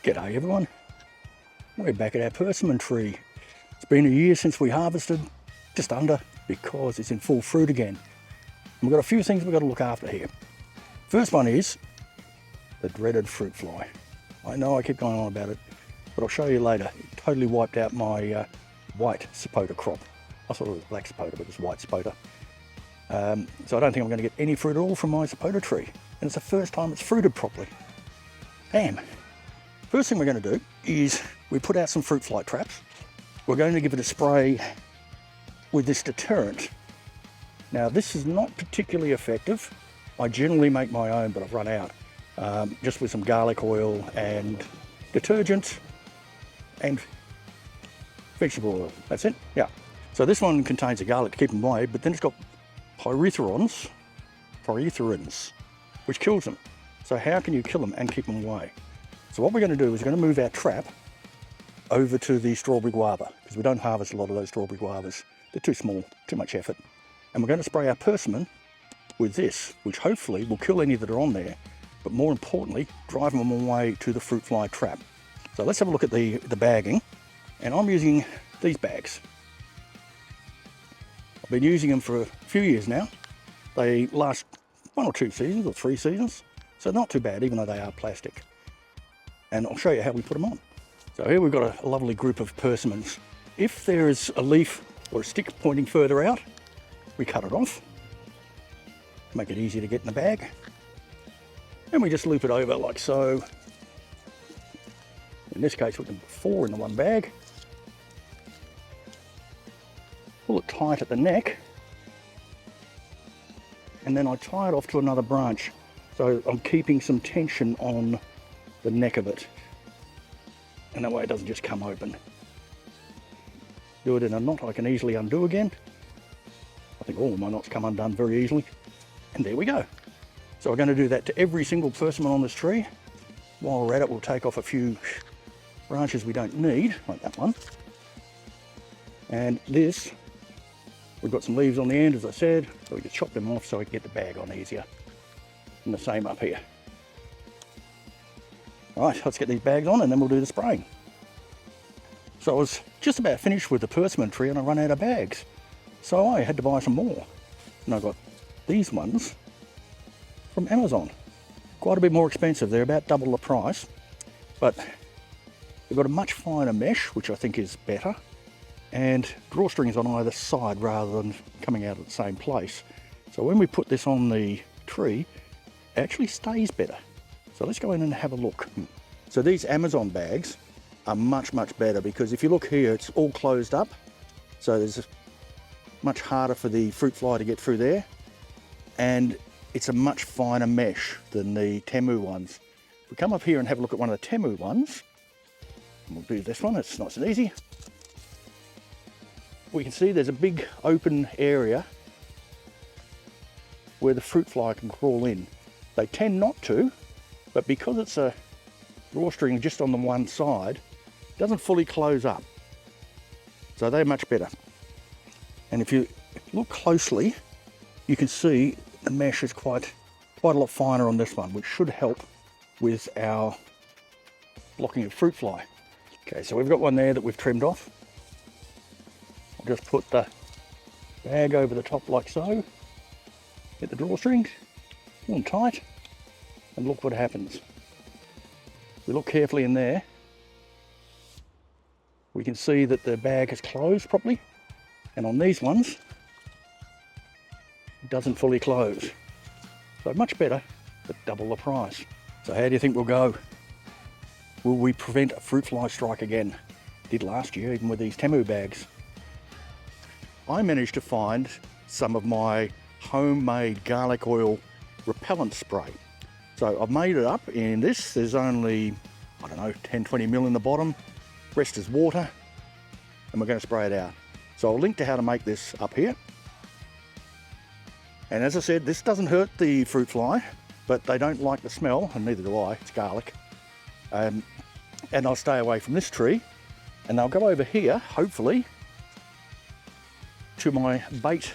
G'day everyone, we're back at our persimmon tree. It's been a year since we harvested, just under, because it's in full fruit again. And we've got a few things we've got to look after here. First one is the dreaded fruit fly. I know I keep going on about it, but I'll show you later. It totally wiped out my white sapota crop. I thought it was black sapota, but it's white sapota. So I don't think I'm going to get any fruit at all from my sapota tree. And it's the first time it's fruited properly. Damn. First thing we're going to do is we put out some fruit fly traps. We're going to give it a spray with this deterrent. Now this is not particularly effective. I generally make my own, but I've run out. Just with some garlic oil and detergent and vegetable oil. That's it. Yeah. So this one contains a garlic to keep them away, but then it's got pyrethorins, which kills them. So how can you kill them and keep them away? So what we're going to do is we're going to move our trap over to the strawberry guava, because we don't harvest a lot of those strawberry guavas. They're too small, too much effort. And we're going to spray our persimmon with this, which hopefully will kill any that are on there, but more importantly, drive them away to the fruit fly trap. So let's have a look at the bagging. And I'm using these bags. I've been using them for a few years now. They last 1 or 2 seasons or 3 seasons, so not too bad, even though they are plastic. And I'll show you how we put them on. So here we've got a lovely group of persimmons. If there is a leaf or a stick pointing further out, we cut it off, make it easier to get in the bag, and we just loop it over like so. In this case we can put 4 in the one bag, pull it tight at the neck, and then I tie it off to another branch, so I'm keeping some tension on the neck of it, and that way it doesn't just come open. Do it in a knot I can easily undo again. I think all of my knots come undone very easily, and there we go. So we're going to do that to every single persimmon on this tree. While we're at it, we'll take off a few branches we don't need, like that one. And this, we've got some leaves on the end, as I said, so we can chop them off so we can get the bag on easier. And the same up here. Right, let's get these bags on and then we'll do the spraying. So I was just about finished with the persimmon tree and I ran out of bags. So I had to buy some more. And I got these ones from Amazon. Quite a bit more expensive, they're about double the price. But they've got a much finer mesh, which I think is better. And drawstrings on either side rather than coming out at the same place. So when we put this on the tree, it actually stays better. So let's go in and have a look. So these Amazon bags are much, much better, because if you look here, it's all closed up. So there's much harder for the fruit fly to get through there. And it's a much finer mesh than the Temu ones. If we come up here and have a look at one of the Temu ones, and we'll do this one, it's nice and easy. We can see there's a big open area where the fruit fly can crawl in. They tend not to, but because it's a drawstring just on the one side, it doesn't fully close up. So they're much better. And if you look closely, you can see the mesh is quite a lot finer on this one, which should help with our blocking of fruit fly. Okay, so we've got one there that we've trimmed off. I'll just put the bag over the top like so. Get the drawstrings, pull them tight, and look what happens. If we look carefully in there, we can see that the bag is closed properly, and on these ones, it doesn't fully close. So much better, but double the price. So how do you think we'll go? Will we prevent a fruit fly strike again? Did last year, even with these Temu bags. I managed to find some of my homemade garlic oil repellent spray. So I've made it up in this. There's only, I don't know, 10-20 mil in the bottom. Rest is water, and we're going to spray it out. So I'll link to how to make this up here. And as I said, this doesn't hurt the fruit fly, but they don't like the smell, and neither do I. It's garlic. And I'll stay away from this tree, and I'll go over here, hopefully, to my bait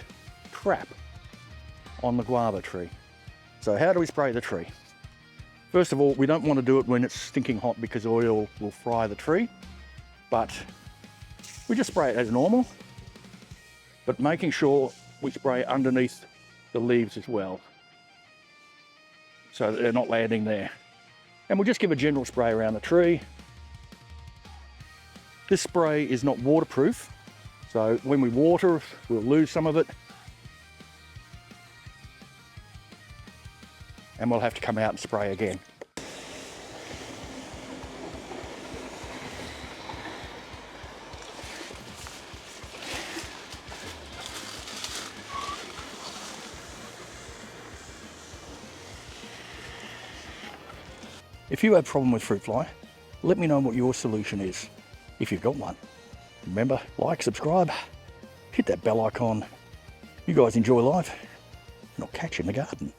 trap on the guava tree. So how do we spray the tree? First of all, we don't want to do it when it's stinking hot because oil will fry the tree, but we just spray it as normal, but making sure we spray underneath the leaves as well, so that they're not landing there. And we'll just give a general spray around the tree. This spray is not waterproof, so when we water, we'll lose some of it. And we'll have to come out and spray again. If you have a problem with fruit fly, let me know what your solution is, if you've got one. Remember, like, subscribe, hit that bell icon. You guys enjoy life, and I'll catch you in the garden.